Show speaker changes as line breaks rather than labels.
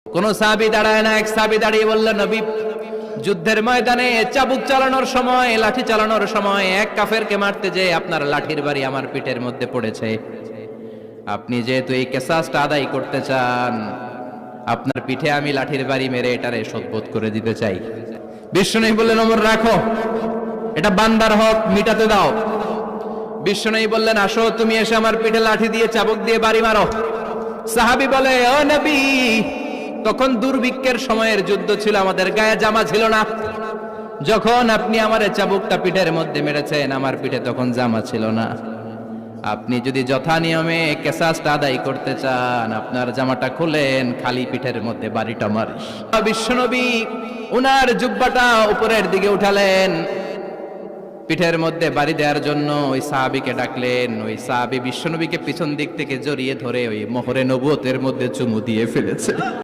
কোন সাহাবী দাঁড়ায় না, এক সাহাবী দাঁড়িয়ে বলল, নবী, যুদ্ধের ময়দানে চাবুক চালানোর সময়, লাঠি চালানোর সময় এক কাফেরকে মারতে যে আপনার লাঠির বাড়ি আমার পিঠের মধ্যে পড়েছে। আপনি যেহেতু এই কেসাসটা আদায় করতে চান, আপনার পিঠে আমি লাঠির বাড়ি মেরে এটারে শোধবোধ করে দিতে চাই। বিশ্বনবী বললেন, ওমর রাখো, এটা বান্দার হক, মিটাতে দাও। বিশ্বনবী বললেন, আসো, তুমি এসে আমার পিঠে লাঠি দিয়ে চাবুক দিয়ে বাড়ি মারো। সাহাবী বলে, ও নবী, তখন দুর্ভিক্ষের সময়ের যুদ্ধ ছিল, আমাদের গায়ে জামা ছিল না। যখন আপনি আমার চাবুকটা পিঠের মধ্যে মেরেছেন, আমার পিঠে তখন জামা ছিল না। আপনি যদি যথা নিয়মে কেসাসটা আদায় করতে চান, আপনার জামাটা খুলেন, খালি পিঠের মধ্যে বাড়িটা মারিস। বিশ্বনবী উনার জুব্বাটা উপরের দিকে উঠালেন, পিঠের মধ্যে বাড়ি দেওয়ার জন্য ওই সাহাবীকে ডাকলেন। ওই সাহাবী বিশ্বনবীকে পিছন দিক থেকে জড়িয়ে ধরে ওই মোহরে নবুয়তের মধ্যে চুমু দিয়ে ফেলেছে।